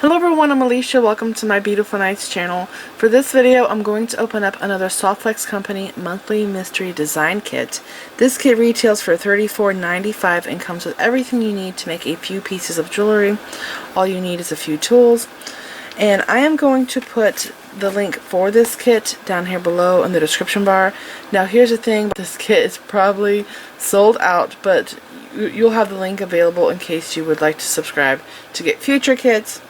Hello everyone, I'm Alicia. Welcome to my Beautiful Nights channel. For this video, I'm going to open up another Softflex Company monthly mystery design kit. This kit retails for $34.95 and comes with everything you need to make a few pieces of jewelry. All you need is a few tools. And I am going to put the link for this kit down here below in the description bar. Now here's the thing, this kit is probably sold out, but you'll have the link available in case you would like to subscribe to get future kits.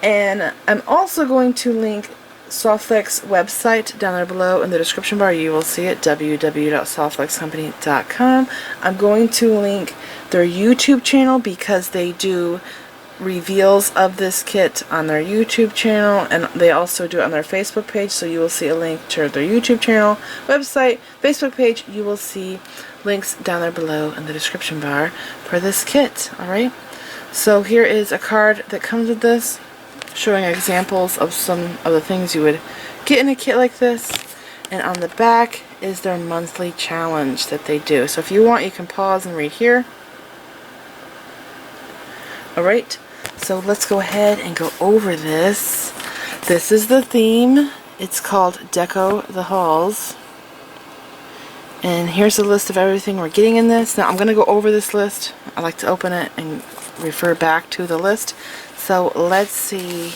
And I'm also going to link Softflex website down there below in the description bar. You will see it, www.softflexcompany.com. I'm going to link their YouTube channel because they do reveals of this kit on their YouTube channel, and they also do it on their Facebook page, so you will see a link to their YouTube channel, website, Facebook page. You will see links down there below in the description bar for this kit. Alright, so here is a card that comes with this, showing examples of some of the things you would get in a kit like this, and on the back is their monthly challenge that they do. So if you want, you can pause and read here. Alright, so let's go ahead and go over this. This is the theme. It's called Deco the Halls. And here's a list of everything we're getting in this. Now I'm going to go over this list. I like to open it and refer back to the list. So let's see.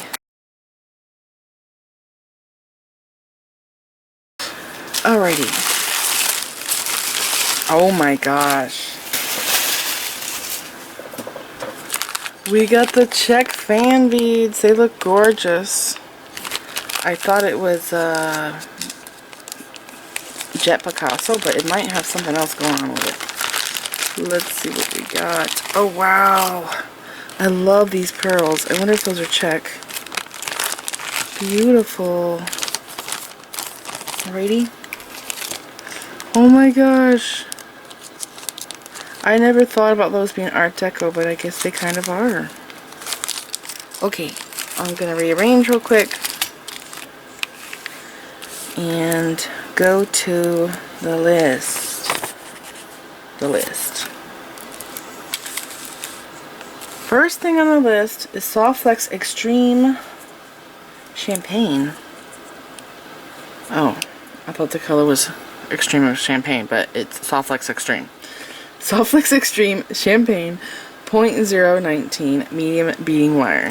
Alrighty. Oh my gosh. We got the check fan beads. They look gorgeous. I thought it was Jet Picasso, but it might have something else going on with it. Let's see what we got. Oh wow. I love these pearls. I wonder if those are check. Beautiful. Alrighty. Oh my gosh. I never thought about those being Art Deco, but I guess they kind of are. Okay, I'm going to rearrange real quick and go to the list. First thing on the list is Softflex Extreme Champagne. Oh, I thought the color was Extreme Champagne, but it's Softflex Extreme. Softflex Extreme Champagne 0.019 medium beading wire.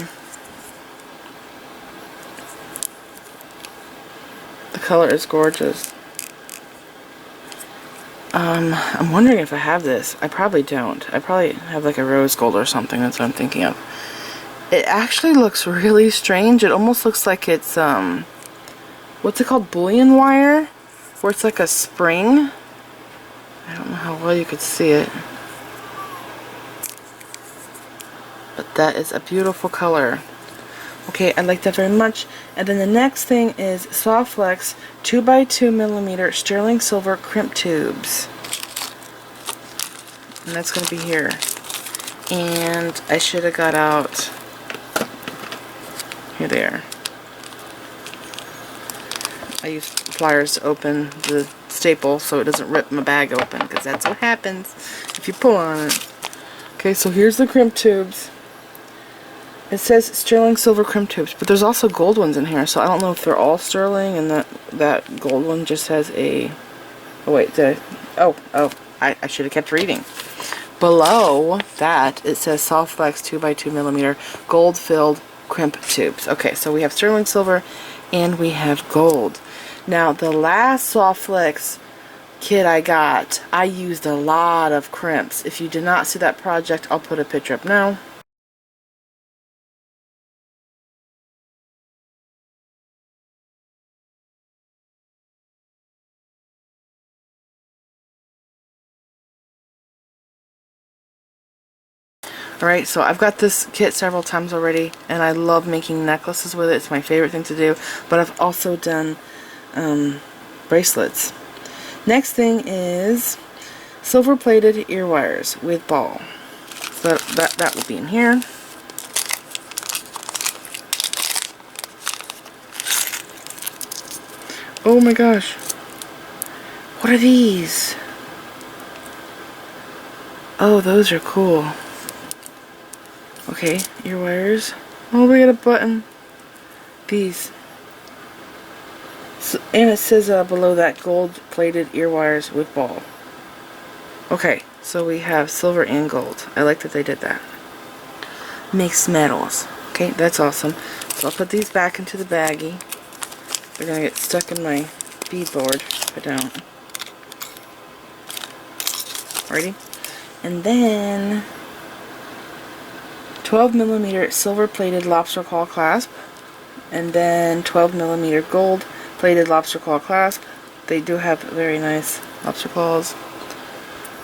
The color is gorgeous. I'm wondering if I have this. I probably don't. I probably have like a rose gold or something. That's what I'm thinking of. It actually looks really strange. It almost looks like it's what's it called? Bullion wire, where it's like a spring. I don't know how well you could see it, but that is a beautiful color. Okay, I like that very much. And then the next thing is Softflex 2x2mm sterling silver crimp tubes, and that's going to be here. And I should have got out, here they are. I used pliers to open the staple so it doesn't rip my bag open, because that's what happens if you pull on it. Okay, so here's the crimp tubes. It says sterling silver crimp tubes, but there's also gold ones in here, so I don't know if they're all sterling and that gold one just has a... Oh wait, I should have kept reading. Below that, it says Softflex 2x2mm gold filled crimp tubes. Okay, so we have sterling silver and we have gold. Now the last Softflex kit I got, I used a lot of crimps. If you did not see that project, I'll put a picture up now. Alright, so I've got this kit several times already, and I love making necklaces with it. It's my favorite thing to do, but I've also done bracelets. Next thing is silver plated ear wires with ball. So that will be in here. Oh my gosh. What are these? Oh, those are cool. Okay, ear wires. Oh, we got a button. These. So, and it says below that, gold-plated ear wires with ball. Okay, so we have silver and gold. I like that they did that. Mixed metals. Okay, that's awesome. So I'll put these back into the baggie. They're going to get stuck in my beadboard if I don't. Ready? And then 12mm silver-plated lobster claw clasp. And then 12mm gold-plated lobster claw clasp. They do have very nice lobster claws.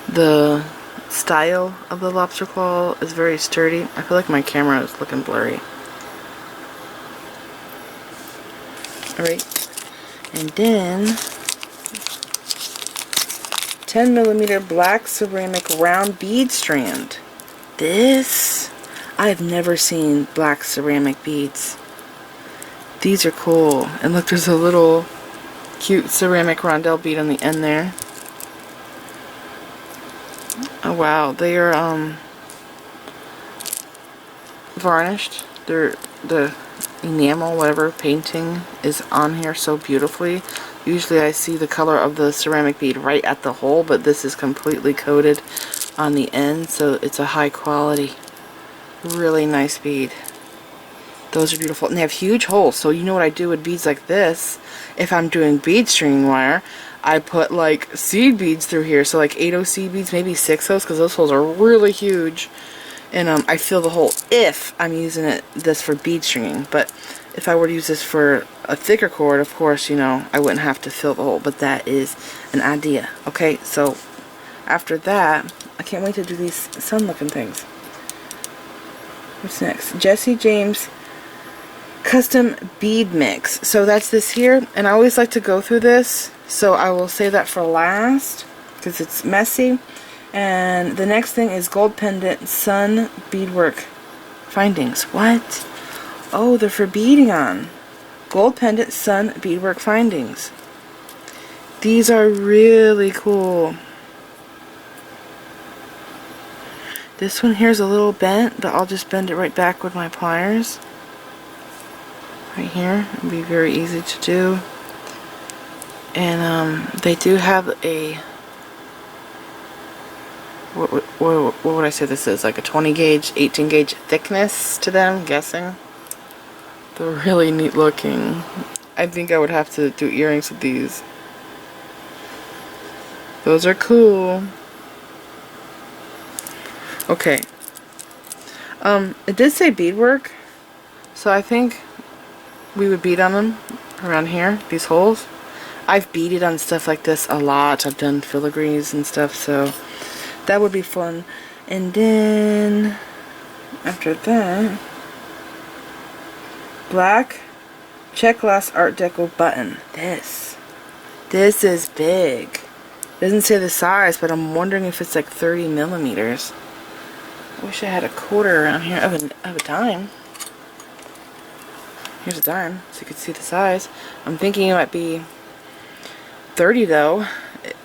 The style of the lobster claw is very sturdy. I feel like my camera is looking blurry. Alright. And then 10mm black ceramic round bead strand. This, I've never seen black ceramic beads. These are cool. And look, there's a little cute ceramic rondelle bead on the end there. Oh wow, they are varnished. The enamel, whatever, painting is on here so beautifully. Usually I see the color of the ceramic bead right at the hole, but this is completely coated on the end, so it's a high quality, really nice bead. Those are beautiful, and they have huge holes, so you know what I do with beads like this, if I'm doing bead stringing wire, I put like seed beads through here, so like 8/0 seed beads, maybe 6/0, because those holes are really huge. And I fill the hole if I'm using this for bead stringing. But if I were to use this for a thicker cord, of course, you know, I wouldn't have to fill the hole. But that is an idea. Okay, so after that, I can't wait to do these sun-looking things. What's next? Jesse James Custom Bead Mix. So that's this here, and I always like to go through this, so I will save that for last because it's messy. And the next thing is gold pendant sun beadwork findings. What? Oh, they're for beading on. Gold pendant sun beadwork findings. These are really cool. This one here's a little bent, but I'll just bend it right back with my pliers. Right here. It'll be very easy to do. And they do have a, what would I say this is? Like a 20 gauge, 18 gauge thickness to them, I'm guessing. They're really neat looking. I think I would have to do earrings with these. Those are cool. Okay. It did say beadwork, so I think we would bead on them around here, these holes. I've beaded on stuff like this a lot. I've done filigrees and stuff, so that would be fun. And then after that, black check glass Art Deco button. This is big. It doesn't say the size, but I'm wondering if it's like 30mm. I wish I had a quarter around here of a dime. Here's a dime, so you could see the size. I'm thinking it might be 30 though,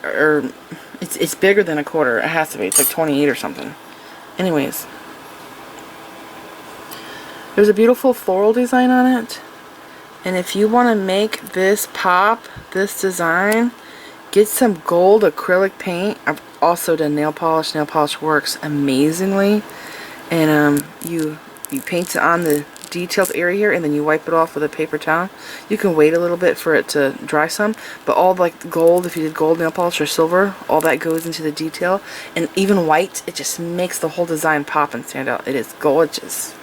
or it's bigger than a quarter. It has to be. It's like 28 or something. Anyways, there's a beautiful floral design on it, and if you want to make this pop, this design, get some gold acrylic paint. I've also done nail polish. Nail polish works amazingly, and you paint it on the detailed area here, and then you wipe it off with a paper towel. You can wait a little bit for it to dry some, but all like gold, if you did gold nail polish or silver, all that goes into the detail, and even white, it just makes the whole design pop and stand out. It is gorgeous.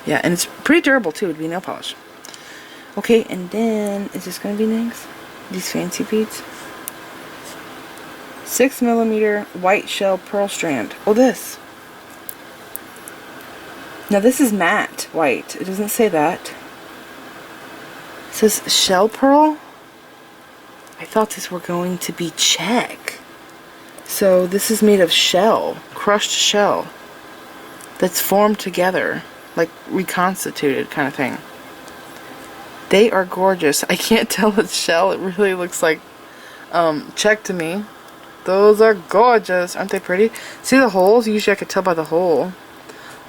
Yeah, and it's pretty durable too. It'd be nail polish. Okay, and then is this gonna be next? These fancy beads. 6mm white shell pearl strand. Oh, this. Now this is matte white. It doesn't say that. It says shell pearl. I thought these were going to be check. So this is made of shell, crushed shell, that's formed together, like reconstituted kind of thing. They are gorgeous. I can't tell it's shell. It really looks like check to me. Those are gorgeous. Aren't they pretty? See the holes? Usually I could tell by the hole.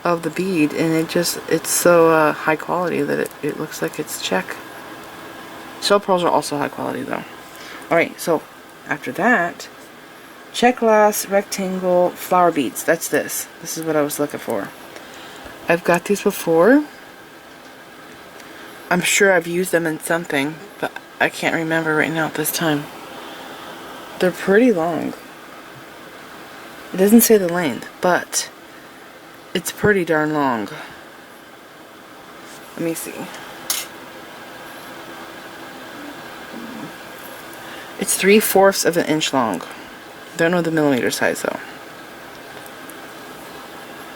of the bead, and it's so high quality that it looks like it's check. Shell pearls are also high quality though. Alright, so after that, check glass rectangle flower beads. That's this. This is what I was looking for. I've got these before. I'm sure I've used them in something, but I can't remember right now at this time. They're pretty long. It doesn't say the length, but it's pretty darn long. Let me see. It's 3/4 of an inch long. Don't know the millimeter size though.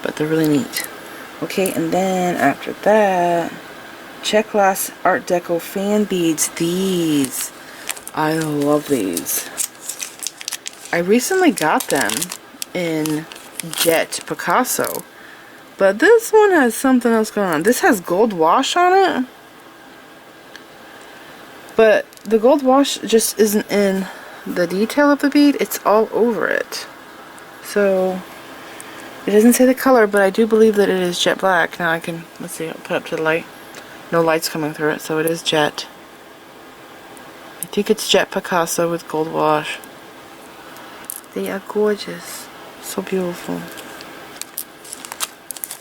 But they're really neat. Okay, and then after that, check glass Art Deco fan beads. These. I love these. I recently got them in Jet Picasso. But this one has something else going on. This has gold wash on it. But the gold wash just isn't in the detail of the bead. It's all over it. So, it doesn't say the color, but I do believe that it is jet black. Now I can, let's see, I'll put it up to the light. No light's coming through it, so it is jet. I think it's Jet Picasso with gold wash. They are gorgeous. So beautiful.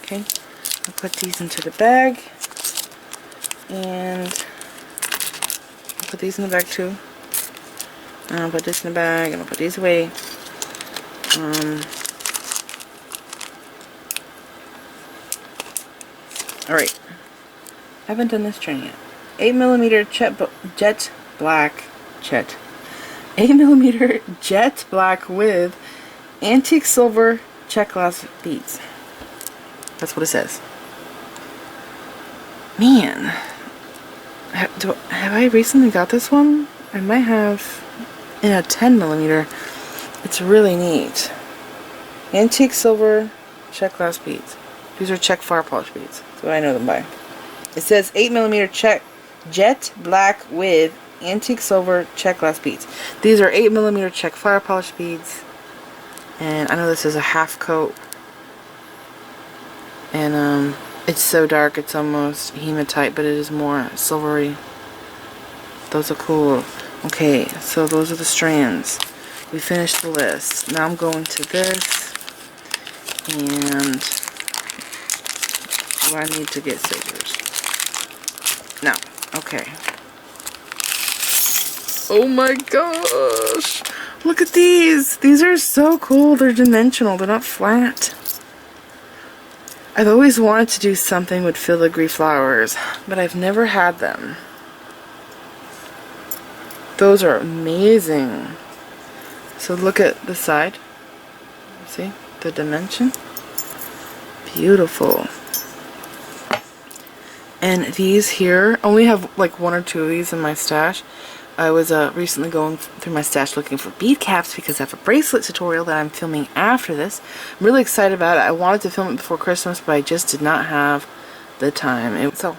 Okay, I'll put these into the bag. And I'll put these in the bag too. And I'll put this in the bag, and I'll put these away. Alright. Haven't done this training yet. 8mm jet black. 8mm jet black with antique silver check glass beads. That's what it says. Man, have I recently got this one? I might have in a 10mm. It's really neat. Antique silver check glass beads. These are check fire polish beads. That's what I know them by. It says 8mm check jet black with antique silver check glass beads. These are 8mm check fire polish beads. And I know this is a half coat. And it's so dark it's almost hematite, but it is more silvery. Those are cool. Okay, so those are the strands. We finished the list. Now I'm going to this. And do I need to get scissors? No. Okay. Oh my gosh! Look at these! These are so cool. They're dimensional. They're not flat. I've always wanted to do something with filigree flowers, but I've never had them. Those are amazing. So look at the side. See the dimension? Beautiful. And these here, I only have like 1 or 2 of these in my stash. I was recently going through my stash looking for bead caps because I have a bracelet tutorial that I'm filming after this. I'm really excited about it. I wanted to film it before Christmas, but I just did not have the time. So,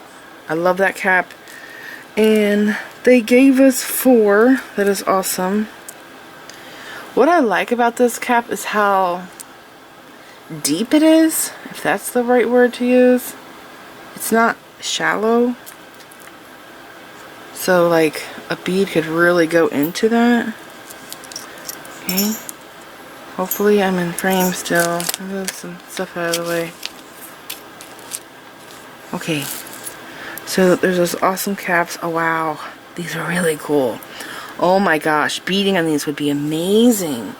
I love that cap. And they gave us 4. That is awesome. What I like about this cap is how deep it is, if that's the right word to use. It's not shallow. So like a bead could really go into that. Okay. Hopefully I'm in frame still. I'll move some stuff out of the way. Okay. So there's those awesome caps. Oh wow. These are really cool. Oh my gosh. Beading on these would be amazing.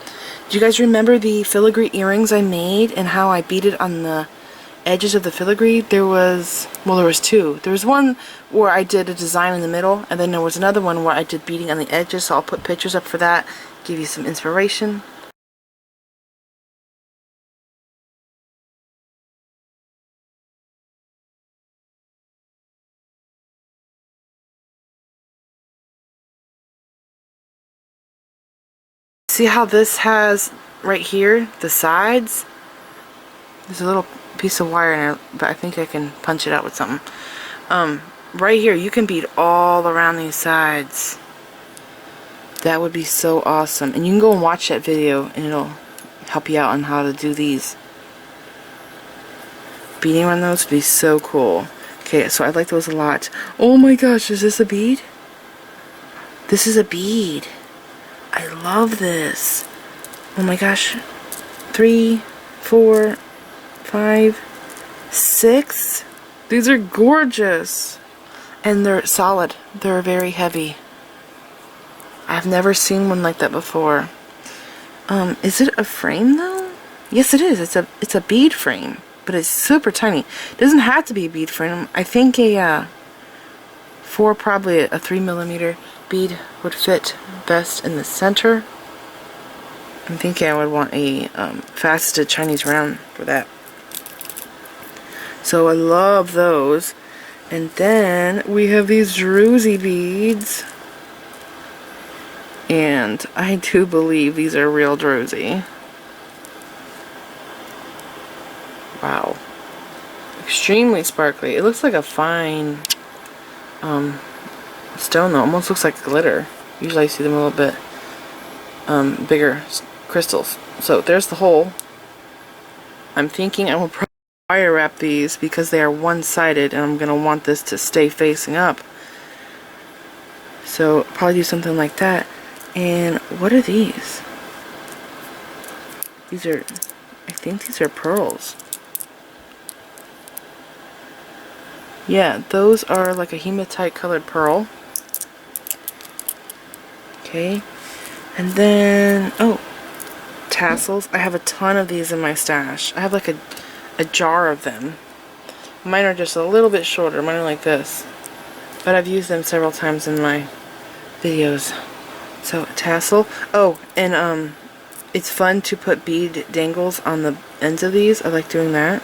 Do you guys remember the filigree earrings I made and how I beaded on the edges of the filigree? There was 2. There was one where I did a design in the middle, and then there was another one where I did beading on the edges, so I'll put pictures up for that, give you some inspiration. See how this has right here, the sides? There's a little piece of wire in there, but I think I can punch it out with something. Right here, you can bead all around these sides. That would be so awesome. And you can go and watch that video, and it'll help you out on how to do these. beading on those would be so cool. Okay, so I like those a lot. Oh my gosh, is this a bead? This is a bead. I love this. Oh my gosh. 3, 4, 5, 6. These are gorgeous. And they're solid. They're very heavy. I've never seen one like that before. Is it a frame though? Yes, it is. It's a bead frame, but it's super tiny. It doesn't have to be a bead frame. I think probably a 3mm bead would fit best in the center. I'm thinking I would want a faceted Chinese round for that. So I love those. And then we have these druzy beads. And I do believe these are real druzy. Wow. Extremely sparkly. It looks like a fine stone though. Almost looks like glitter. Usually I see them a little bit bigger crystals. So there's the hole. I'm thinking I will probably wire wrap these because they are one-sided and I'm going to want this to stay facing up. So probably do something like that. And what are these? These are, I think these are pearls. Yeah, those are like a hematite colored pearl. Okay. And then, oh, tassels. I have a ton of these in my stash. I have like a jar of them. Mine are just a little bit shorter. Mine are like this. But I've used them several times in my videos. So, a tassel. Oh, and it's fun to put bead dangles on the ends of these. I like doing that.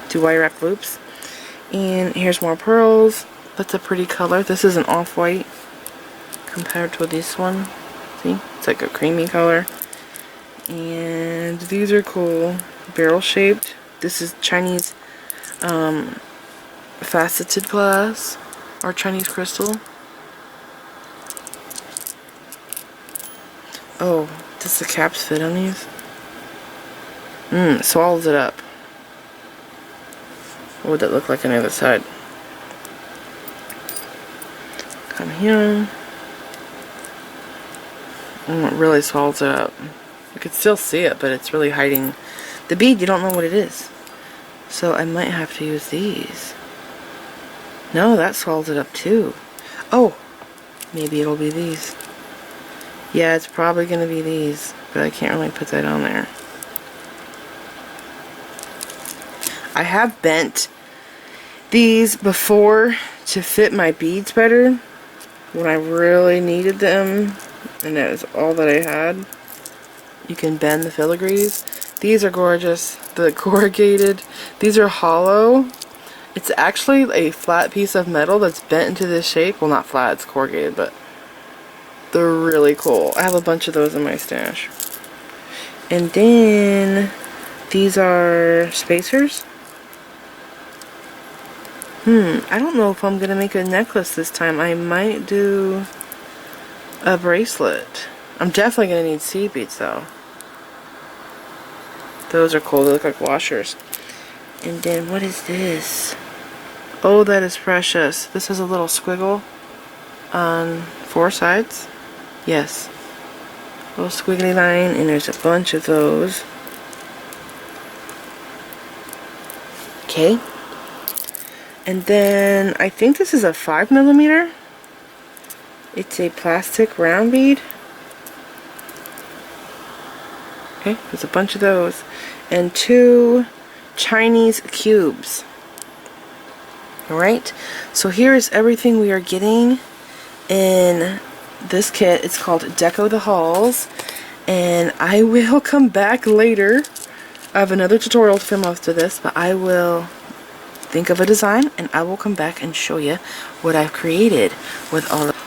Do wire wrap loops. And here's more pearls. That's a pretty color. This is an off-white compared to this one. See? It's like a creamy color. And these are cool. Barrel shaped. This is Chinese faceted glass or Chinese crystal. Oh, does the caps fit on these? Swallows it up. What would that look like on the other side? Come here. It really swallows it up. You could still see it, but it's really hiding the bead. You don't know what it is. So I might have to use these. No, that swallows it up too. Oh, maybe it'll be these. Yeah, it's probably going to be these, but I can't really put that on there. I have bent these before to fit my beads better when I really needed them, and that was all that I had. You can bend the filigrees. These are gorgeous. The corrugated, these are hollow. It's actually a flat piece of metal that's bent into this shape. Well, not flat, it's corrugated, but they're really cool. I have a bunch of those in my stash. And then these are spacers. I don't know if I'm gonna make a necklace this time. I might do a bracelet. I'm definitely gonna need seed beads though. Those are cool. They look like washers. And then what is this? Oh, that is precious. This has a little squiggle on 4 sides. Yes. Little squiggly line, and there's a bunch of those. Okay. And then I think this is a 5mm. It's a plastic round bead. Okay, there's a bunch of those. And 2 Chinese cubes. Alright, so here is everything we are getting in this kit. It's called Deco the Halls. And I will come back later. I have another tutorial to film after this, but I will think of a design and I will come back and show you what I've created with all of.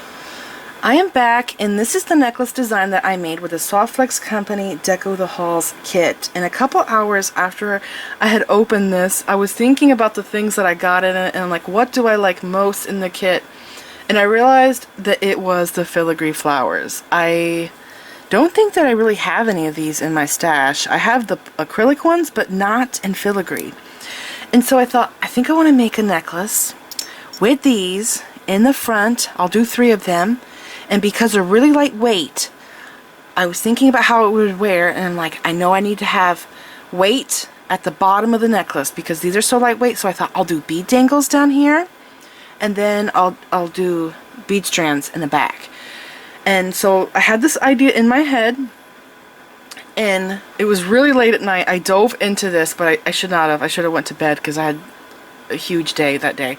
I am back, and this is the necklace design that I made with the Softflex Company Deco the Halls kit. And a couple hours after I had opened this, I was thinking about the things that I got in it and I'm like, what do I like most in the kit? And I realized that it was the filigree flowers. I Don't think that I really have any of these in my stash. I have the acrylic ones, but not in filigree. And so I thought, I think I want to make a necklace with these in the front. I'll do 3 of them. And because they're really lightweight, I was thinking about how it would wear, and I'm like, I know I need to have weight at the bottom of the necklace because these are so lightweight. So I thought I'll do bead dangles down here, and then I'll do bead strands in the back. And so I had this idea in my head, and it was really late at night. I dove into this, but I should not have. I should have went to bed because I had a huge day that day.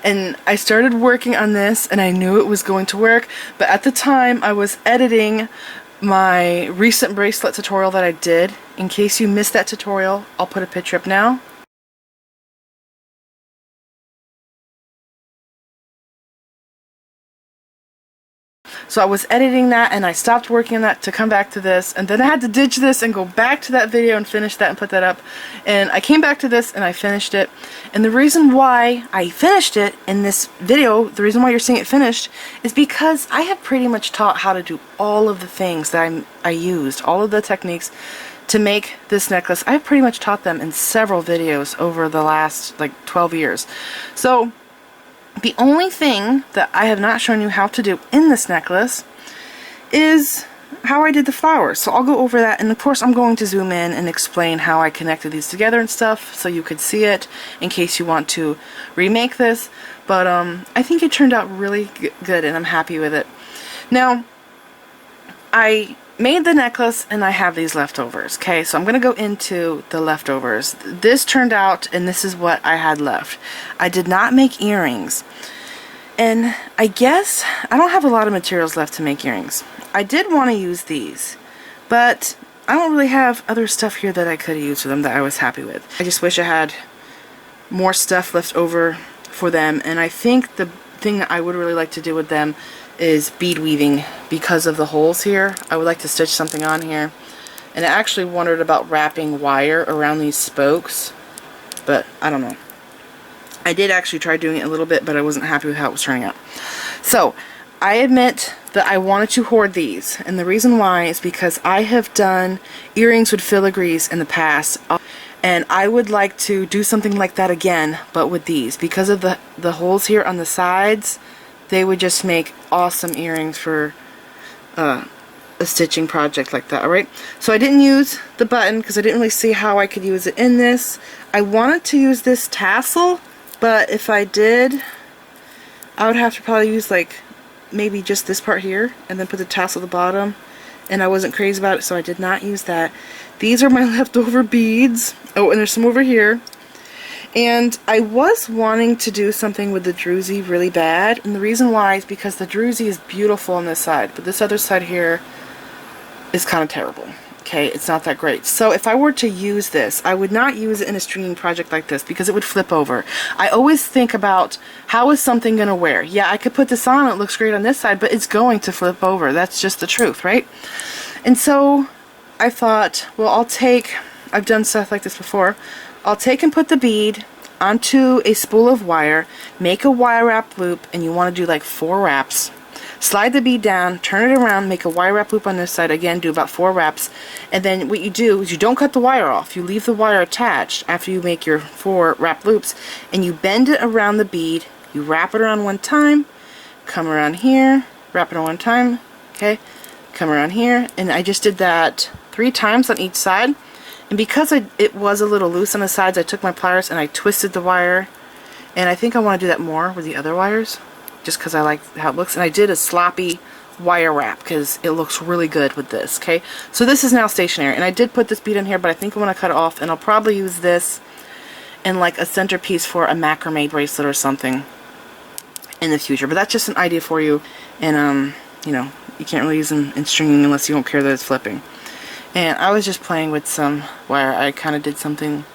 And I started working on this, and I knew it was going to work, but at the time I was editing my recent bracelet tutorial that I did. In case you missed that tutorial, I'll put a picture up now. So I was editing that, and I stopped working on that to come back to this, and then I had to ditch this and go back to that video and finish that and put that up. And I came back to this and I finished it. And the reason why I finished it in this video, the reason why you're seeing it finished, is because I have pretty much taught how to do all of the things that I used, all of the techniques to make this necklace. I've pretty much taught them in several videos over the last like 12 years. So the only thing that I have not shown you how to do in this necklace is how I did the flowers. So I'll go over that, and of course I'm going to zoom in and explain how I connected these together and stuff so you could see it in case you want to remake this. But I think it turned out really good, and I'm happy with it. Now, I made the necklace and I have these leftovers. Okay, so I'm going to go into the leftovers. This turned out, and this is what I had left. I did not make earrings. And I guess I don't have a lot of materials left to make earrings. I did want to use these, but I don't really have other stuff here that I could have used for them that I was happy with. I just wish I had more stuff left over for them, and I think the thing that I would really like to do with them is bead weaving because of the holes here. I would like to stitch something on here, and I actually wondered about wrapping wire around these spokes, but I don't know. I did actually try doing it a little bit, but I wasn't happy with how it was turning out. So I admit that I wanted to hoard these, and the reason why is because I have done earrings with filigrees in the past, and I would like to do something like that again, but with these. Because of the holes here on the sides, they would just make awesome earrings for a stitching project like that. Alright, so I didn't use the button because I didn't really see how I could use it in this. I wanted to use this tassel, but if I did, I would have to probably use like maybe just this part here and then put the tassel at the bottom, and I wasn't crazy about it, so I did not use that. These are my leftover beads. Oh, and there's some over here. And I was wanting to do something with the druzy really bad, and the reason why is because the druzy is beautiful on this side, but this other side here is kind of terrible. Okay, it's not that great. So if I were to use this, I would not use it in a stringing project like this because it would flip over. I always think about how is something going to wear. Yeah, I could put this on, it looks great on this side, but it's going to flip over. That's just the truth, right? And so I thought, well, I've done stuff like this before. I'll take and put the bead onto a spool of wire, make a wire wrap loop, and you want to do like 4 wraps. Slide the bead down, turn it around, make a wire wrap loop on this side, again do about 4 wraps, and then what you do is you don't cut the wire off, you leave the wire attached after you make your 4 wrap loops, and you bend it around the bead, you wrap it around one time, come around here, wrap it on one time, okay, come around here, and I just did that 3 times on each side. And because it was a little loose on the sides, I took my pliers and I twisted the wire, and I think I want to do that more with the other wires just because I like how it looks. And I did a sloppy wire wrap because it looks really good with this. Okay, so this is now stationary, and I did put this bead in here, but I think I want to cut it off, and I'll probably use this in like a centerpiece for a macrame bracelet or something in the future. But that's just an idea for you, and you know, you can't really use them in stringing unless you don't care that it's flipping. And I was just playing with some wire. I kind of did something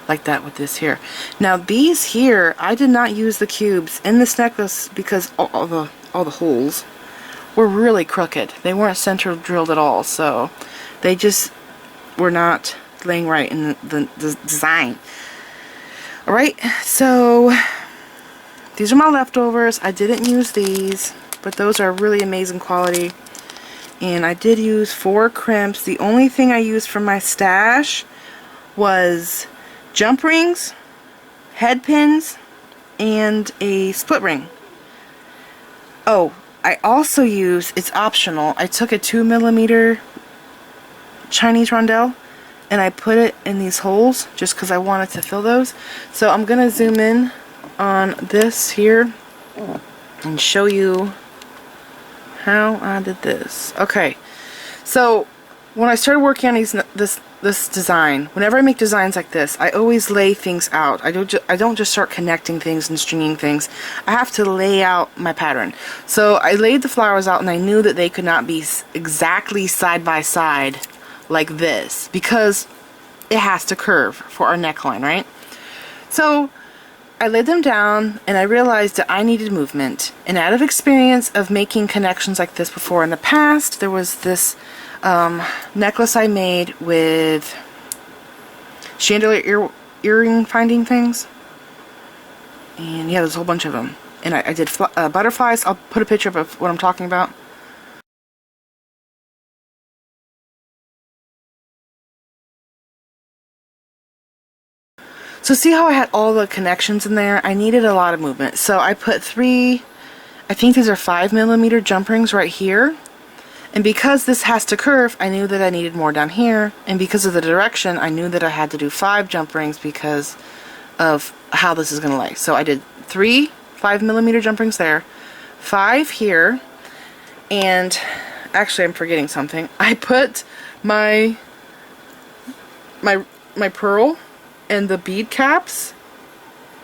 like that with this here. Now these here, I did not use the cubes in this necklace because all the holes were really crooked. They weren't center drilled at all, so they just were not laying right in the design. Alright, so these are my leftovers. I didn't use these, but those are really amazing quality. and I did use 4 crimps. The only thing I used from my stash was jump rings, head pins, and a split ring. Oh, I also used, it's optional, I took a 2mm Chinese rondelle and I put it in these holes just because I wanted to fill those. So I'm going to zoom in on this here and show you how I did this. Okay, so when I started working on this design, whenever I make designs like this, I always lay things out. I don't just start connecting things and stringing things. I have to lay out my pattern. So I laid the flowers out and I knew that they could not be exactly side by side like this because it has to curve for our neckline, right? So I laid them down and I realized that I needed movement. And out of experience of making connections like this before in the past, there was this necklace I made with chandelier earring finding things. And yeah, there's a whole bunch of them. And I did butterflies. I'll put a picture of what I'm talking about. So see how I had all the connections in there? I needed a lot of movement. So I put 3, I think these are 5mm jump rings right here. And because this has to curve, I knew that I needed more down here. And because of the direction, I knew that I had to do 5 jump rings because of how this is going to lay. So I did 3 5mm jump rings there, 5 here, and actually I'm forgetting something. I put my pearl and the bead caps,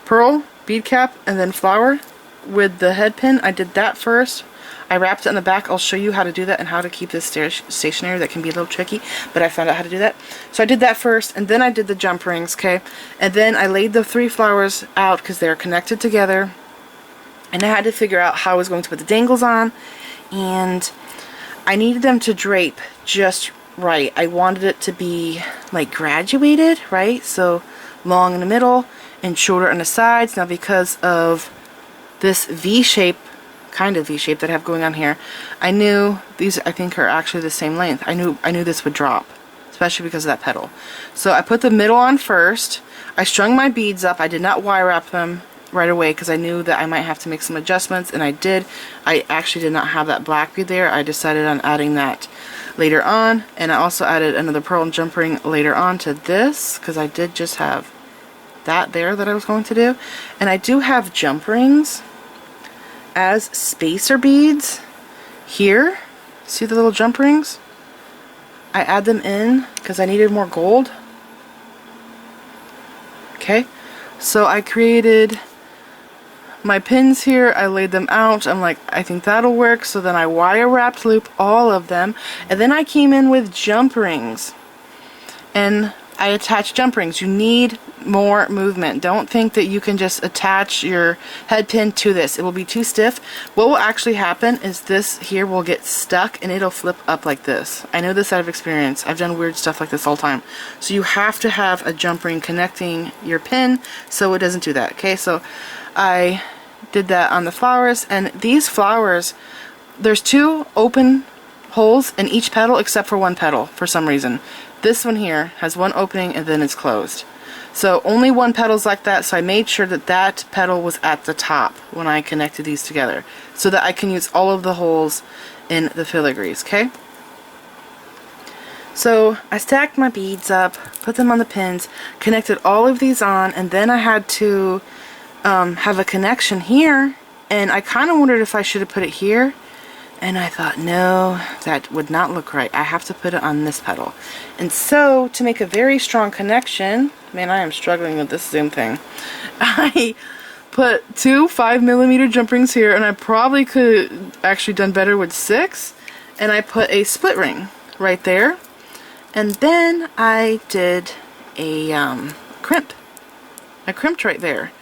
pearl, bead cap, and then flower with the head pin. I did that first. I wrapped it in the back. I'll show you how to do that and how to keep this stationary. That can be a little tricky, but I found out how to do that. So I did that first, and then I did the jump rings, okay? And then I laid the 3 flowers out because they're connected together. And I had to figure out how I was going to put the dangles on, and I needed them to drape just right. I wanted it to be like graduated, right? So long in the middle and shorter on the sides. Now because of this V-shape, kind of V-shape that I have going on here, I knew these, I think, are actually the same length. I knew this would drop, especially because of that petal. So I put the middle on first. I strung my beads up. I did not wire wrap them right away because I knew that I might have to make some adjustments, and I did. I actually did not have that black bead there. I decided on adding that later on, and I also added another pearl and jump ring later on to this because I did just have that there that I was going to do. And I do have jump rings as spacer beads here. See the little jump rings? I add them in because I needed more gold. Okay, so I created my pins here. I laid them out. I'm like, I think that'll work. So then I wire wrapped loop all of them, and then I came in with jump rings and I attached jump rings. You need more movement. Don't think that you can just attach your head pin to this. It will be too stiff. What will actually happen is this here will get stuck and it'll flip up like this. I know this out of experience. I've done weird stuff like this all the time. So you have to have a jump ring connecting your pin so it doesn't do that. Okay, so I did that on the flowers, and these flowers, there's 2 open holes in each petal except for one petal for some reason. This one here has one opening and then it's closed. So only one petal's like that, so I made sure that that petal was at the top when I connected these together so that I can use all of the holes in the filigrees, okay? So I stacked my beads up, put them on the pins, connected all of these on, and then I had to have a connection here, and I kind of wondered if I should have put it here, and I thought, no, that would not look right. I have to put it on this petal. And so to make a very strong connection, man, I am struggling with this zoom thing, I put 2 5mm jump rings here, and I probably could actually done better with 6, and I put a split ring right there, and then I did a crimp. I crimped right there.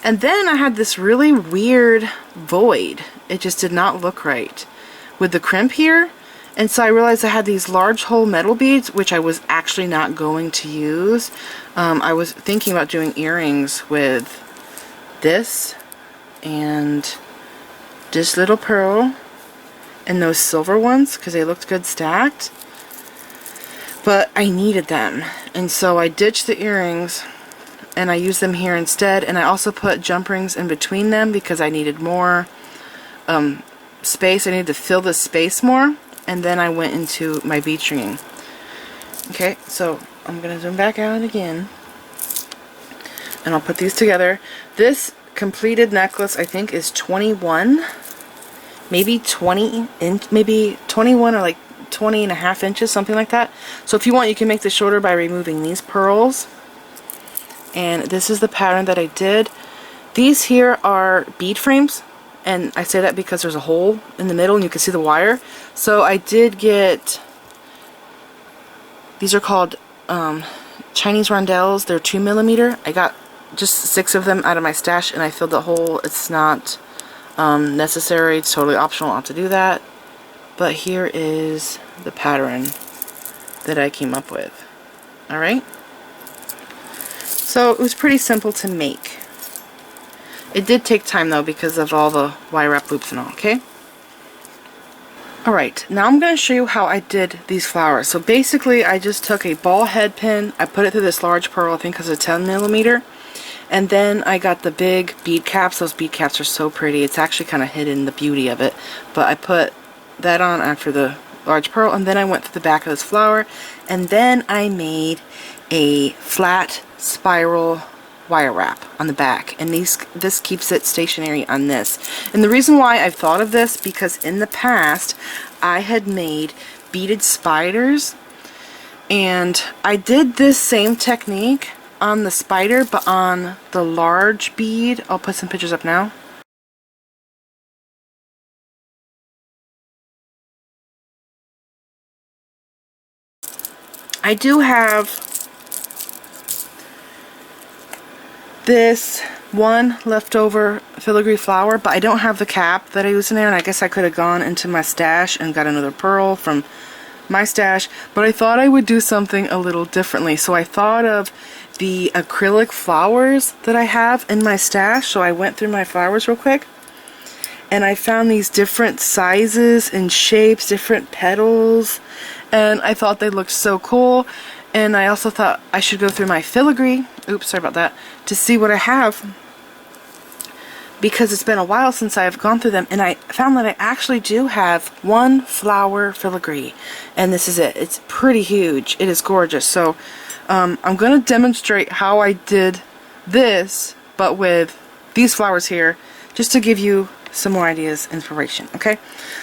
And then I had this really weird void. It just did not look right with the crimp here. And so I realized I had these large hole metal beads, which I was actually not going to use. I was thinking about doing earrings with this and this little pearl and those silver ones because they looked good stacked. But I needed them, and so I ditched the earrings and I used them here instead. And I also put jump rings in between them because I needed more space. I needed to fill the space more, and then I went into my bead stringing. Okay, so I'm gonna zoom back out again, and I'll put these together. This completed necklace I think is 21, maybe 20 inch, maybe 21 or like 20.5 inches, something like that. So if you want, you can make this shorter by removing these pearls. And this is the pattern that I did. These here are bead frames, and I say that because there's a hole in the middle and you can see the wire. So I did get, these are called Chinese rondelles. They're 2mm. I got just 6 of them out of my stash, and I filled the hole. It's not necessary. It's totally optional not to do that. But here is the pattern that I came up with. Alright? So it was pretty simple to make. It did take time though because of all the wire wrap loops and all, okay? Alright, now I'm going to show you how I did these flowers. So basically I just took a ball head pin, I put it through this large pearl, I think because it's 10mm, and then I got the big bead caps. Those bead caps are so pretty. It's actually kind of hidden the beauty of it, but I put that on after the large pearl, and then I went to the back of this flower, and then I made a flat spiral wire wrap on the back, and this keeps it stationary on this. And the reason why I've thought of this, because in the past I had made beaded spiders, and I did this same technique on the spider but on the large bead. I'll put some pictures up now. I do have this one leftover filigree flower, but I don't have the cap that I used in there, and I guess I could have gone into my stash and got another pearl from my stash, but I thought I would do something a little differently. So I thought of the acrylic flowers that I have in my stash. So I went through my flowers real quick, and I found these different sizes and shapes, different petals, and I thought they looked so cool. And I also thought I should go through my filigree, oops, sorry about that, to see what I have, because it's been a while since I've gone through them, and I found that I actually do have one flower filigree, and this is it. It's pretty huge. It is gorgeous. So I'm going to demonstrate how I did this, but with these flowers here, just to give you some more ideas, inspiration, okay?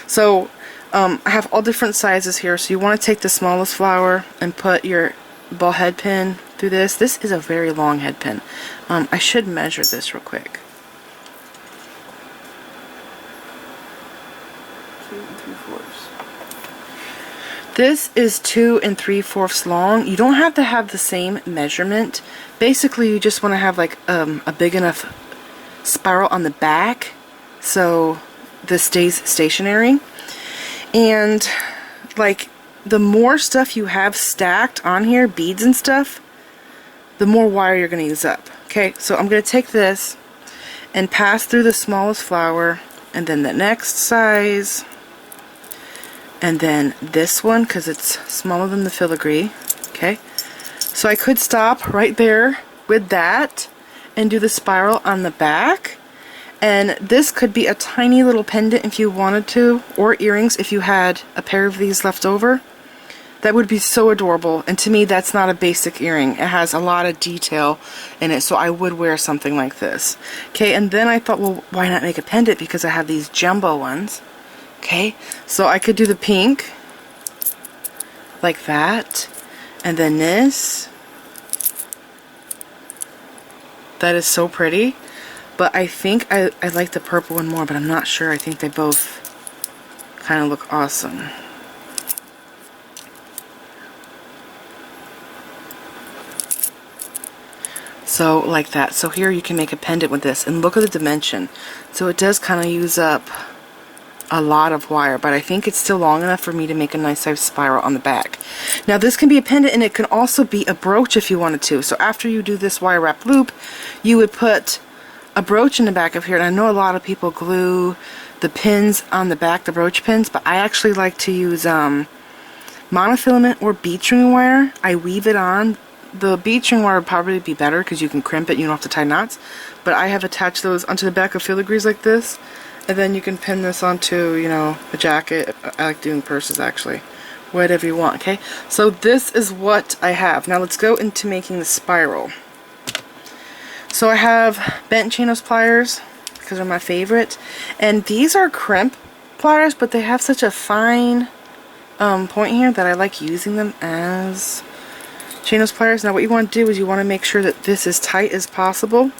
So I have all different sizes here, so you want to take the smallest flower and put your ball head pin through this. This is a very long head pin. I should measure this real quick. 2 3/4. This is 2 3/4 long. You don't have to have the same measurement. Basically, you just want to have like a big enough spiral on the back so this stays stationary. And like the more stuff you have stacked on here, beads and stuff, the more wire you're going to use up. Okay, so I'm going to take this and pass through the smallest flower, and then the next size, and then this one because it's smaller than the filigree. Okay, so I could stop right there with that and do the spiral on the back. And this could be a tiny little pendant if you wanted to, or earrings if you had a pair of these left over. That would be so adorable, and to me that's not a basic earring. It has a lot of detail in it, so I would wear something like this. Okay, and then I thought, well, why not make a pendant, because I have these jumbo ones. Okay, so I could do the pink like that, and then this. That is so pretty. But I think I like the purple one more, but I'm not sure. I think they both kind of look awesome. So like that. So here you can make a pendant with this, and look at the dimension. So it does kind of use up a lot of wire, but I think it's still long enough for me to make a nice size spiral on the back. Now this can be a pendant, and it can also be a brooch if you wanted to. So after you do this wire wrap loop, you would put a brooch in the back of here, and I know a lot of people glue the pins on the back, the brooch pins, but I actually like to use monofilament or bead string wire. I weave it on. The bead string wire would probably be better because you can crimp it, you don't have to tie knots, but I have attached those onto the back of filigrees like this, and then you can pin this onto, you know, a jacket. I like doing purses actually. Whatever you want, okay? So this is what I have. Now let's go into making the spiral. So I have bent chain nose pliers because they're my favorite, and these are crimp pliers, but they have such a fine point here that I like using them as chain nose pliers. Now what you want to do is you want to make sure that this is tight as possible.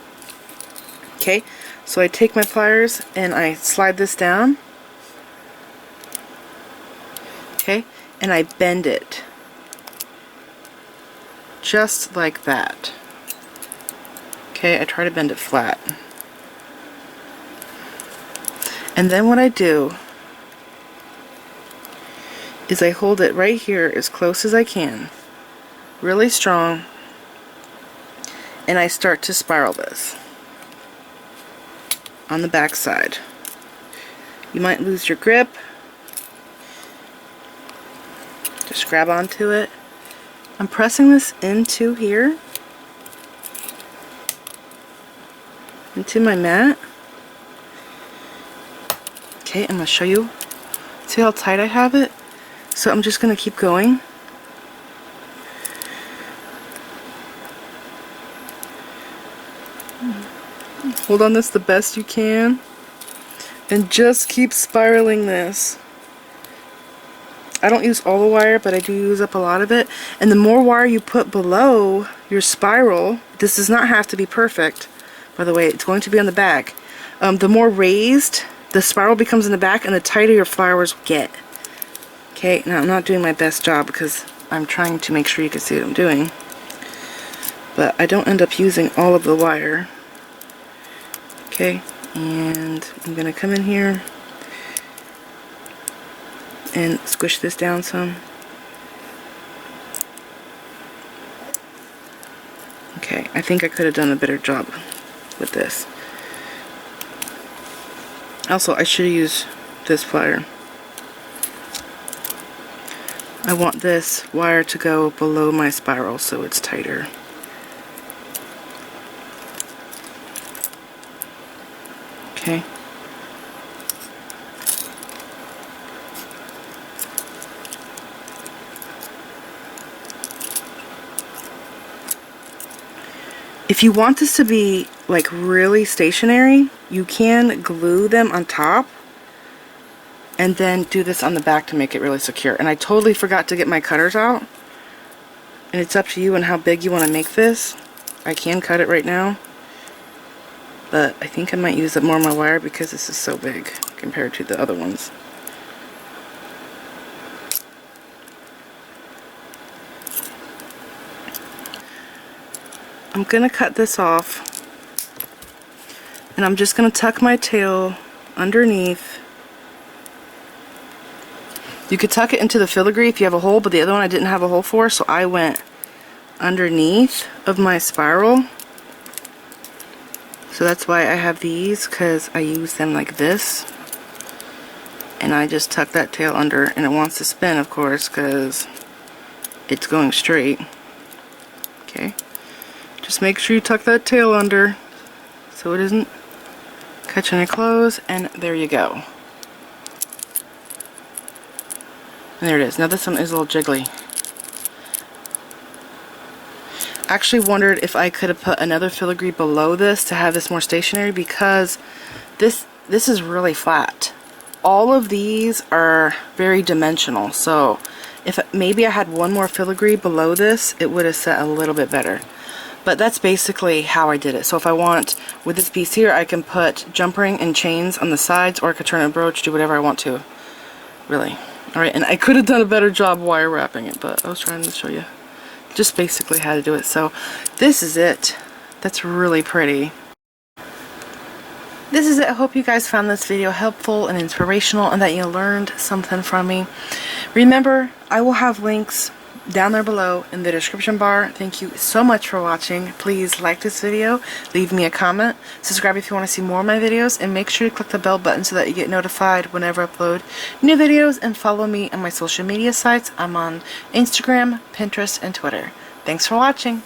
Okay, so I take my pliers and I slide this down. Okay, and I bend it just like that. Okay, I try to bend it flat. And then what I do is I hold it right here as close as I can, really strong, and I start to spiral this on the back side. You might lose your grip. Just grab onto it. I'm pressing this into here, into my mat. Okay, I'm going to show you. See how tight I have it? So I'm just going to keep going. Hold on this the best you can. And just keep spiraling this. I don't use all the wire, but I do use up a lot of it. And the more wire you put below your spiral, this does not have to be perfect, by the way, it's going to be on the back. The more raised the spiral becomes in the back, and the tighter your flowers get. Okay, now I'm not doing my best job because I'm trying to make sure you can see what I'm doing. But I don't end up using all of the wire. Okay, and I'm going to come in here and squish this down some. Okay, I think I could have done a better job with this. Also, I should have used this plier. I want this wire to go below my spiral so it's tighter. Okay. If you want this to be like really stationary, you can glue them on top and then do this on the back to make it really secure. And I totally forgot to get my cutters out. And it's up to you and how big you want to make this. I can cut it right now, but I think I might use up more of my wire because this is so big compared to the other ones. I'm going to cut this off, and I'm just going to tuck my tail underneath. You could tuck it into the filigree if you have a hole, but the other one I didn't have a hole for, so I went underneath of my spiral. So that's why I have these, because I use them like this. And I just tuck that tail under, and it wants to spin, of course, because it's going straight. Okay. Just make sure you tuck that tail under so it isn't catching your clothes, and there you go. And there it is. Now this one is a little jiggly. I actually wondered if I could have put another filigree below this to have this more stationary, because this is really flat. All of these are very dimensional, so if maybe I had one more filigree below this, it would have set a little bit better. But that's basically how I did it. So if I want, with this piece here, I can put jump ring and chains on the sides, or I could turn a brooch, do whatever I want to. Really. Alright, and I could have done a better job wire wrapping it, but I was trying to show you just basically how to do it. So this is it. That's really pretty. This is it. I hope you guys found this video helpful and inspirational, and that you learned something from me. Remember, I will have links down there below in the description bar. Thank you so much for watching. Please like this video, leave me a comment, subscribe if you want to see more of my videos, and make sure to click the bell button so that you get notified whenever I upload new videos, and follow me on my social media sites. I'm on Instagram, Pinterest, and Twitter. Thanks for watching.